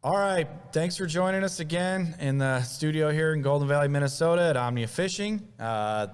All right, thanks for joining us again in the studio here in Golden Valley, Minnesota at Omnia Fishing.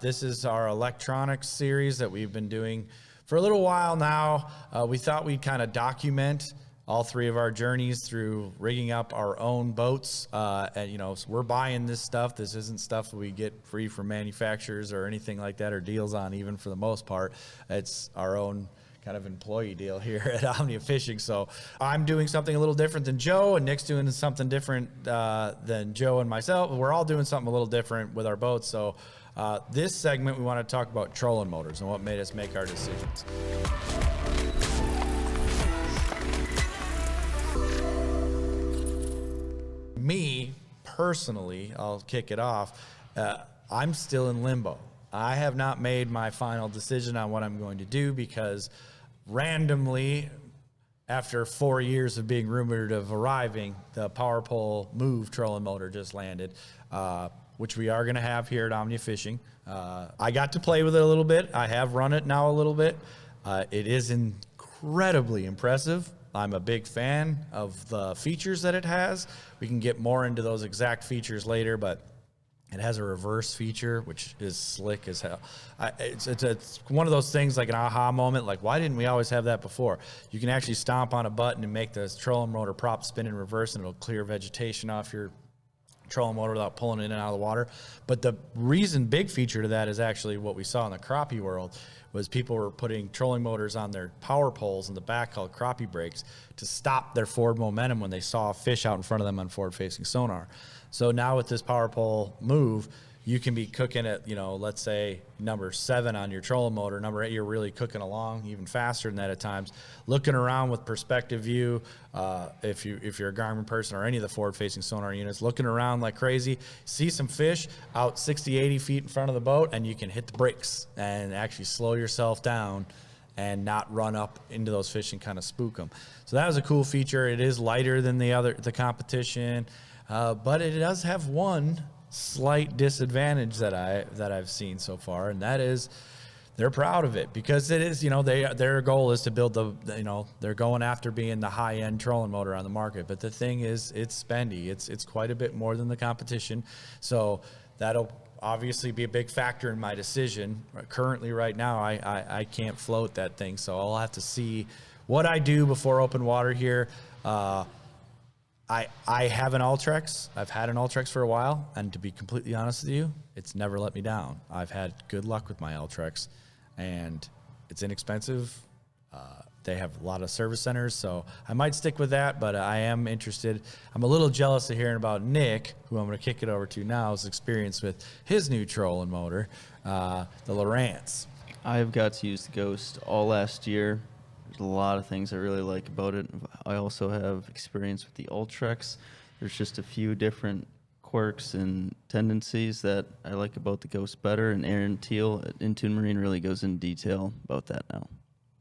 This is our electronics series that we've been doing for a little while now. We thought we'd kind of document all three of our journeys through rigging up our own boats. And so we're buying this stuff. This isn't stuff we get free from manufacturers or anything like that, or deals on even for the most part. It's our own kind of employee deal here at Omnia Fishing. So I'm doing something a little different than Joe, and Nick's doing something different than Joe and myself. We're all doing something a little different with our boats. So this segment, we want to talk about trolling motors and what made us make our decisions. Me, personally, I'll kick it off. I'm still in limbo. I have not made my final decision on what I'm going to do because randomly, after 4 years of being rumored of arriving, the Power Pole Move trolling motor just landed, which we are going to have here at Omnia Fishing. I got to play with it a little bit. I have run it now a little bit. It is incredibly impressive. I'm a big fan of the features that it has. We can get more into those exact features later, but it has a reverse feature, which is slick as hell. It's one of those things like an aha moment, like why didn't we always have that before? You can actually stomp on a button and make the trolling motor prop spin in reverse, and it'll clear vegetation off your trolling motor without pulling it in and out of the water. But the big feature to that is actually what we saw in the crappie world, was people were putting trolling motors on their power poles in the back called crappie brakes to stop their forward momentum when they saw a fish out in front of them on forward-facing sonar. So now with this Power Pole Move, you can be cooking at, let's say number 7 on your trolling motor. Number 8, you're really cooking along even faster than that at times. Looking around with perspective view, if you're a Garmin person or any of the forward-facing sonar units, looking around like crazy, see some fish out 60, 80 feet in front of the boat, and you can hit the brakes and actually slow yourself down and not run up into those fish and kind of spook them. So that was a cool feature. It is lighter than the competition, but it does have one slight disadvantage that I've seen so far, and that is they're proud of it because it is, their goal is to build they're going after being the high-end trolling motor on the market. But the thing is, it's spendy. It's quite a bit more than the competition. So that'll obviously be a big factor in my decision. Currently, right now, I can't float that thing, so I'll have to see what I do before open water here. I have an Altrex. I've had an Altrex for a while, and to be completely honest with you, it's never let me down. I've had good luck with my Altrex, and it's inexpensive. They have a lot of service centers, so I might stick with that, but I am interested. I'm a little jealous of hearing about Nick, who I'm going to kick it over to now, his experience with his new trolling motor, the Lowrance. I've got to use the Ghost all last year. There's a lot of things I really like about it. I also have experience with the Ultrex. There's just a few different quirks and tendencies that I like about the Ghost better, and Aaron Teal at Intune Marine really goes in detail about that now.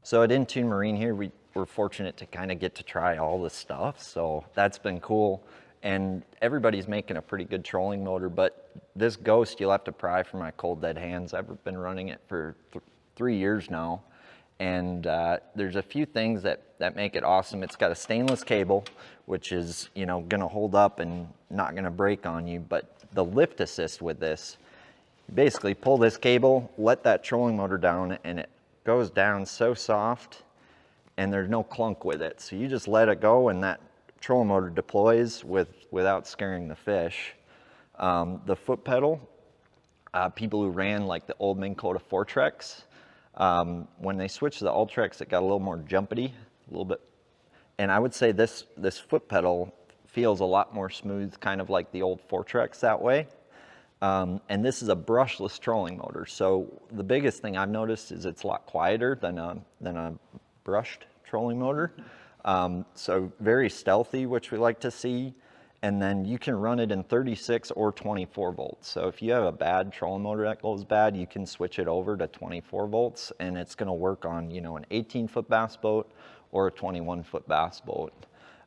So at Intune Marine here, we're fortunate to kind of get to try all this stuff, so that's been cool. And everybody's making a pretty good trolling motor, but this Ghost, you'll have to pry from my cold dead hands. I've been running it for 3 years now. And there's a few things that make it awesome. It's got a stainless cable, which is, gonna hold up and not gonna break on you. But the lift assist with this, you basically pull this cable, let that trolling motor down, and it goes down so soft, and there's no clunk with it. So you just let it go, and that trolling motor deploys without scaring the fish. The foot pedal, people who ran like the old Minn Kota Altrex, when they switched to the Altrex, it got a little more jumpity, a little bit. And I would say this foot pedal feels a lot more smooth, kind of like the old Altrex that way. And this is a brushless trolling motor. So the biggest thing I've noticed is it's a lot quieter than a brushed trolling motor. So very stealthy, which we like to see. And then you can run it in 36 or 24 volts. So if you have a bad trolling motor that goes bad, you can switch it over to 24 volts, and it's gonna work on, an 18-foot bass boat or a 21-foot bass boat.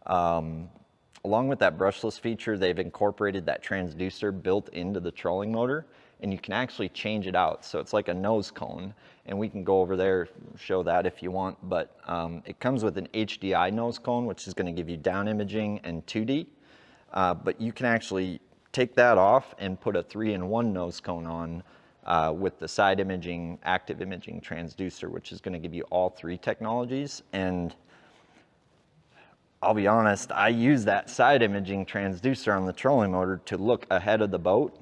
Along with that brushless feature, they've incorporated that transducer built into the trolling motor, and you can actually change it out. So it's like a nose cone, and we can go over there, show that if you want, but it comes with an HDI nose cone, which is gonna give you down imaging and 2D. But you can actually take that off and put a 3-in-1 nose cone on with the side imaging, active imaging transducer, which is going to give you all 3 technologies. And I'll be honest, I use that side imaging transducer on the trolling motor to look ahead of the boat.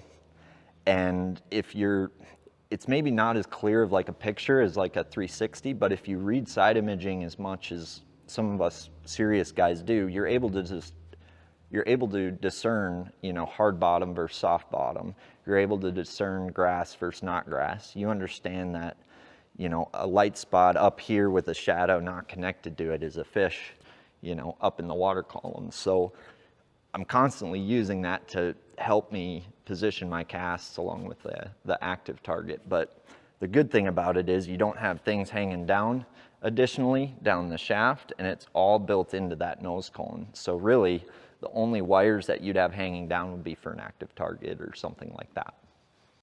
And it's maybe not as clear of like a picture as like a 360, but if you read side imaging as much as some of us serious guys do, you're able to discern, you know, hard bottom versus soft bottom. You're able to discern grass versus not grass. You understand that, you know, a light spot up here with a shadow not connected to it is a fish, you know, up in the water column. So I'm constantly using that to help me position my casts along with the active target. But the good thing about it is you don't have things hanging down additionally down the shaft, and it's all built into that nose cone. So really, the only wires that you'd have hanging down would be for an active target or something like that.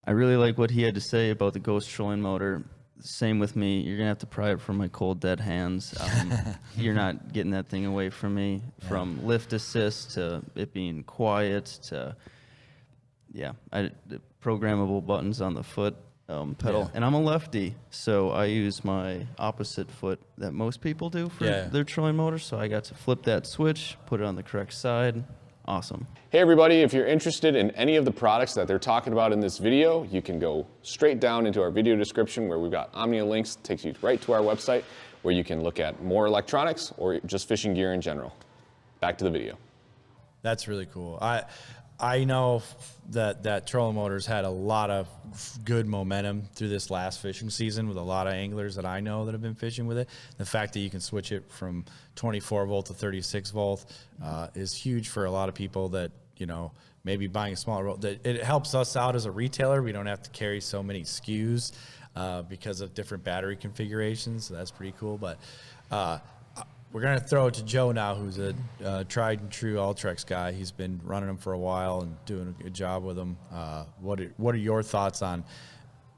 I really like what he had to say about the Ghost trolling motor. Same with me. You're going to have to pry it from my cold, dead hands. You're not getting that thing away from me. Yeah. From lift assist to it being quiet to, the programmable buttons on the foot pedal. Yeah. And I'm a lefty, so I use my opposite foot that most people do for their trolling motor. So I got to flip that switch, put it on the correct side. Awesome. Hey everybody, if you're interested in any of the products that they're talking about in this video, you can go straight down into our video description where we've got Omnia links, takes you right to our website where you can look at more electronics or just fishing gear in general. Back to the video. That's really cool. I know that trolling motors had a lot of good momentum through this last fishing season with a lot of anglers that I know that have been fishing with it. The fact that you can switch it from 24 volt to 36 volt is huge for a lot of people that, you know, maybe buying a smaller boat. It helps us out as a retailer. We don't have to carry so many SKUs because of different battery configurations. So that's pretty cool. But we're going to throw it to Joe now, who's a tried and true Altrex guy. He's been running them for a while and doing a good job with them. What are your thoughts on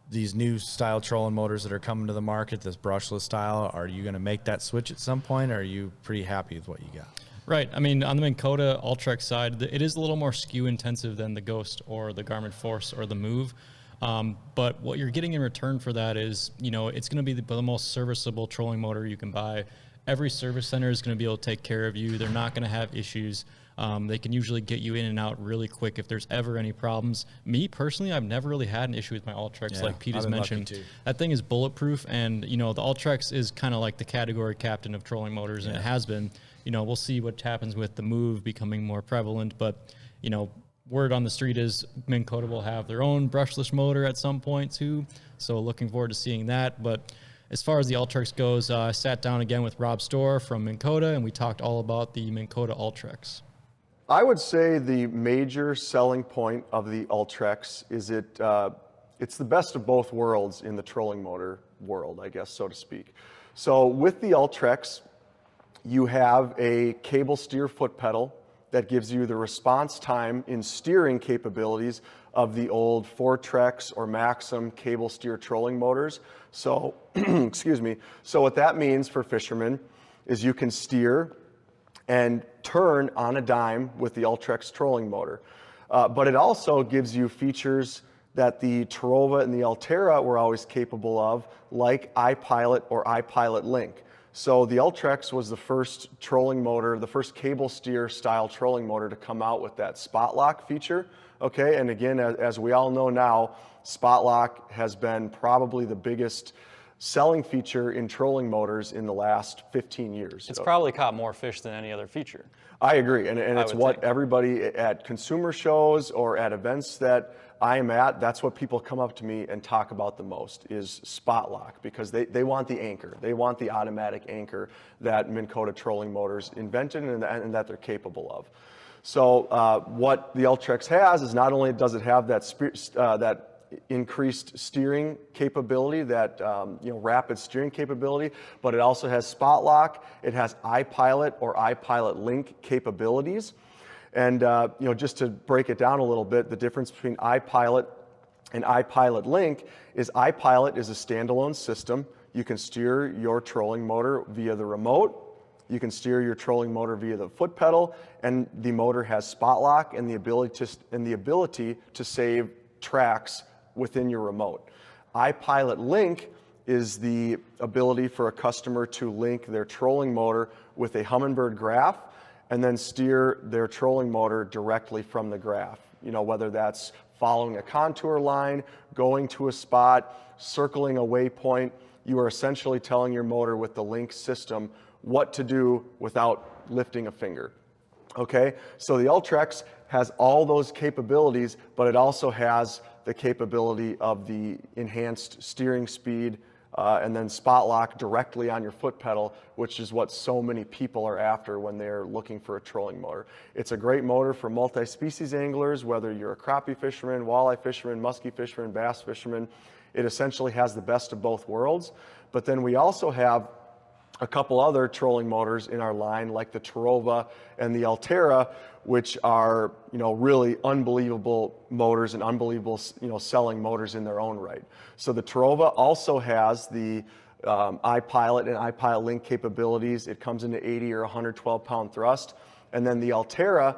these new style trolling motors that are coming to the market, this brushless style? Are you going to make that switch at some point, or are you pretty happy with what you got? Right. I mean, on the Minn Kota Altrex side, it is a little more SKU intensive than the Ghost or the Garmin Force or the Move. But what you're getting in return for that is, you know, it's going to be the most serviceable trolling motor you can buy. Every service center is going to be able to take care of you. They're not going to have issues. They can usually get you in and out really quick if there's ever any problems. Me, personally, I've never really had an issue with my Altrex, like Pete has mentioned. That thing is bulletproof, and, you know, the Altrex is kind of like the category captain of trolling motors, and it has been. You know, we'll see what happens with the Move becoming more prevalent, but, you know, word on the street is Minn Kota will have their own brushless motor at some point, too, so looking forward to seeing that. But as far as the Altrex goes, I sat down again with Rob Storr from Minn Kota, and we talked all about the Minn Kota Altrex. I would say the major selling point of the Altrex is it's the best of both worlds in the trolling motor world, I guess, so to speak. So with the Altrex, you have a cable steer foot pedal that gives you the response time in steering capabilities of the old Fortrex or Maxim cable steer trolling motors. So, excuse me. So what that means for fishermen is you can steer and turn on a dime with the Ultrex trolling motor. But it also gives you features that the Terova and the Altera were always capable of, like iPilot or iPilot Link. So the Ultrex was the first trolling motor, the first cable steer style trolling motor to come out with that spot lock feature. Okay, and again, as we all know now, spot lock has been probably the biggest selling feature in trolling motors in the last 15 years. It's probably caught more fish than any other feature. I agree, and it's what everybody at consumer shows or at events that I'm at, that's what people come up to me and talk about the most is spot lock, because they want the anchor. They want the automatic anchor that Minn Kota trolling motors invented and that they're capable of. So what the Ultrex has is not only does it have that increased steering capability, that rapid steering capability, but it also has spot lock. It has iPilot or iPilot Link capabilities. And just to break it down a little bit, the difference between iPilot and iPilot Link is iPilot is a standalone system. You can steer your trolling motor via the remote. You can steer your trolling motor via the foot pedal, and the motor has spot lock and the ability to save tracks within your remote. iPilot Link is the ability for a customer to link their trolling motor with a Humminbird graph and then steer their trolling motor directly from the graph. You know, whether that's following a contour line, going to a spot, circling a waypoint, you are essentially telling your motor with the Link system what to do without lifting a finger. Okay, so the Ultrex has all those capabilities, but it also has the capability of the enhanced steering speed and then spot lock directly on your foot pedal, which is what so many people are after when they're looking for a trolling motor. It's a great motor for multi-species anglers, whether you're a crappie fisherman, walleye fisherman, muskie fisherman, bass fisherman. It essentially has the best of both worlds. But then we also have a couple other trolling motors in our line, like the Tarova and the Altera, which are, you know, really unbelievable motors and unbelievable, you know, selling motors in their own right. So the Tarova also has the iPilot and iPilot Link capabilities. It comes into 80 or 112 pound thrust. And then the Altera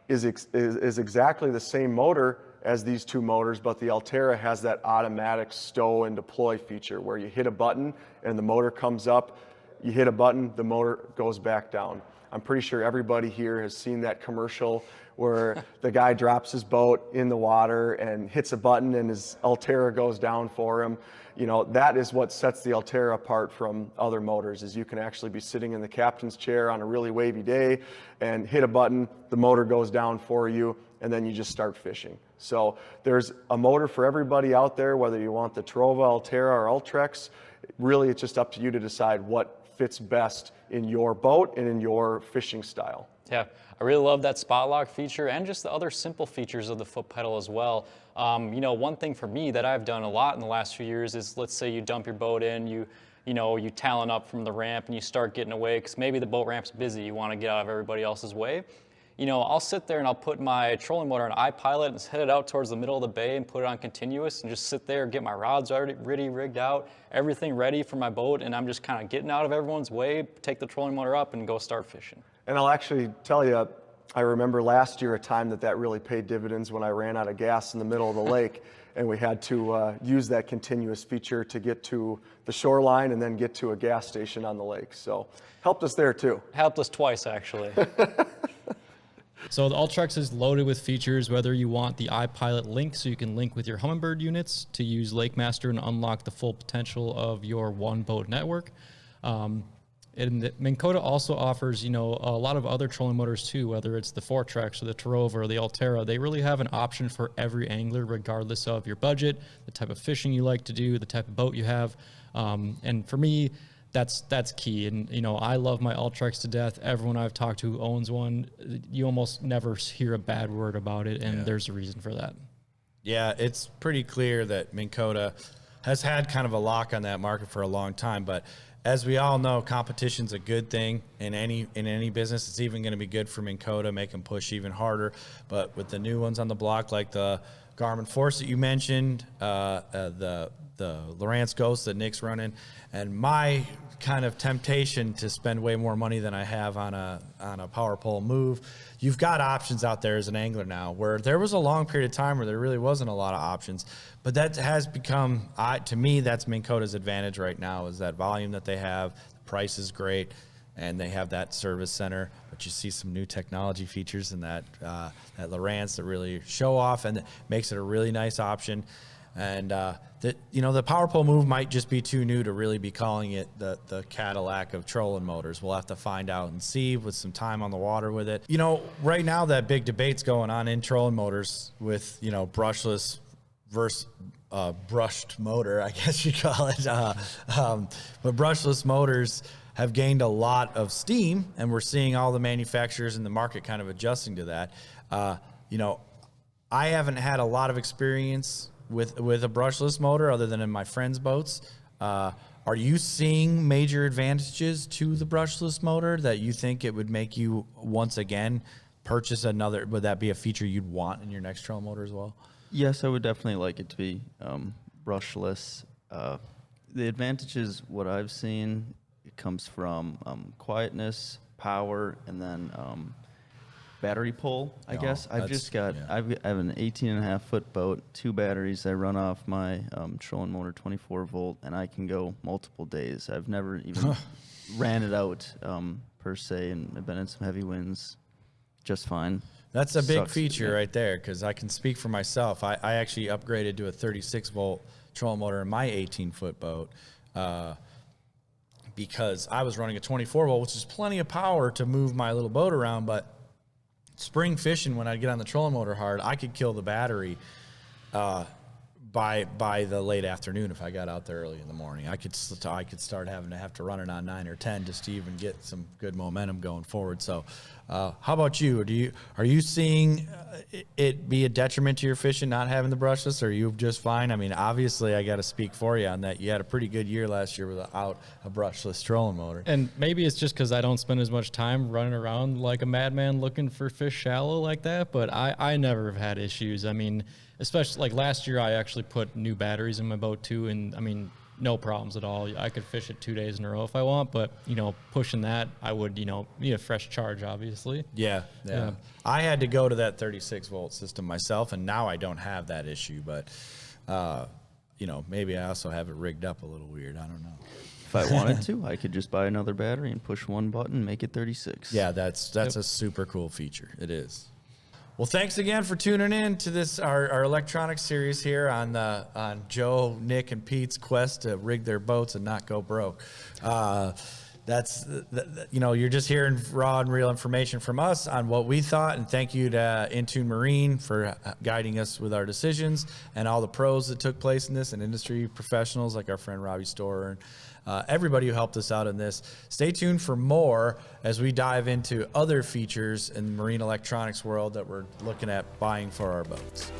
is exactly the same motor as these two motors, but the Altera has that automatic stow and deploy feature where you hit a button and the motor comes up. You hit a button, the motor goes back down. I'm pretty sure everybody here has seen that commercial where the guy drops his boat in the water and hits a button and his Altera goes down for him. You know, that is what sets the Altera apart from other motors, is you can actually be sitting in the captain's chair on a really wavy day and hit a button, the motor goes down for you, and then you just start fishing. So there's a motor for everybody out there, whether you want the Tarova, Altera, or Ultrex. Really, it's just up to you to decide what fits best in your boat and in your fishing style. Yeah, I really love that spot lock feature and just the other simple features of the foot pedal as well. You know, one thing for me that I've done a lot in the last few years is, let's say you dump your boat in, you talon up from the ramp and you start getting away because maybe the boat ramp's busy, you want to get out of everybody else's way. You know, I'll sit there and I'll put my trolling motor on iPilot and head it out towards the middle of the bay and put it on continuous and just sit there, get my rods already rigged out, everything ready for my boat, and I'm just kind of getting out of everyone's way, take the trolling motor up and go start fishing. And I'll actually tell you, I remember last year a time that really paid dividends when I ran out of gas in the middle of the lake and we had to use that continuous feature to get to the shoreline and then get to a gas station on the lake. So helped us there too. Helped us twice, actually. So the Altrex is loaded with features, whether you want the iPilot Link, so you can link with your Humminbird units to use LakeMaster and unlock the full potential of your one boat network. And Minn Kota also offers, you know, a lot of other trolling motors too, whether it's the Fortrex or the Tarova or the Altera. They really have an option for every angler, regardless of your budget, the type of fishing you like to do, the type of boat you have. And for me, that's key. And, you know, I love my Altrex to death. Everyone I've talked to who owns one, you almost never hear a bad word about it, and there's a reason for that. Yeah, it's pretty clear that Minn Kota has had kind of a lock on that market for a long time, but as we all know, competition's a good thing in any business. It's even going to be good for Minn Kota, make them push even harder. But with the new ones on the block, like the Garmin Force that you mentioned, the Lowrance Ghost that Nick's running, and my kind of temptation to spend way more money than I have on a power pole move. You've got options out there as an angler now, where there was a long period of time where there really wasn't a lot of options, but that has become, to me, that's Minn Kota's advantage right now, is that volume that they have. The price is great, and they have that service center, but you see some new technology features in that Lowrance that really show off, and it makes it a really nice option. And the power pole move might just be too new to really be calling it the Cadillac of trolling motors. We'll have to find out and see with some time on the water with it. You know, right now that big debate's going on in trolling motors with, you know, brushless versus brushed motor, I guess you call it. But brushless motors have gained a lot of steam, and we're seeing all the manufacturers in the market kind of adjusting to that. You know, I haven't had a lot of experience with a brushless motor other than in my friends' boats. Are you seeing major advantages to the brushless motor that you think it would make you once again purchase another? Would that be a feature you'd want in your next trail motor as well? Yes, I would definitely like it to be brushless. The advantages, what I've seen, it comes from quietness, power, and then battery pull, I guess. I've just got, I have an 18.5-foot boat, 2 batteries. I run off my trolling motor 24 volt, and I can go multiple days. I've never even ran it out per se, and I've been in some heavy winds just fine. That's a big feature right there, because I can speak for myself. I actually upgraded to a 36-volt trolling motor in my 18-foot boat because I was running a 24-volt, which is plenty of power to move my little boat around, but spring fishing, when I get on the trolling motor hard, I could kill the battery by the late afternoon if I got out there early in the morning. I could start having to run it on 9 or 10 just to even get some good momentum going forward. So, how about you? Are you seeing it be a detriment to your fishing not having the brushless, or are you just fine? I mean, obviously, I got to speak for you on that. You had a pretty good year last year without a brushless trolling motor. And maybe it's just because I don't spend as much time running around like a madman looking for fish shallow like that, but I never have had issues. I mean, especially like last year, I actually put new batteries in my boat too, and I mean, no problems at all. I could fish it 2 days in a row if I want, but pushing that, I would need a fresh charge, obviously. Yeah. I had to go to that 36-volt system myself, and now I don't have that issue. But maybe I also have it rigged up a little weird. I don't know. If I wanted to, I could just buy another battery and push one button, make it 36. Yeah, that's a super cool feature. It is. Well, thanks again for tuning in to this our electronics series here on Joe, Nick, and Pete's quest to rig their boats and not go broke. You're just hearing raw and real information from us on what we thought, and thank you to Intune Marine for guiding us with our decisions, and all the pros that took place in this, and industry professionals like our friend Robbie Storer and everybody who helped us out in this. Stay tuned for more as we dive into other features in the marine electronics world that we're looking at buying for our boats.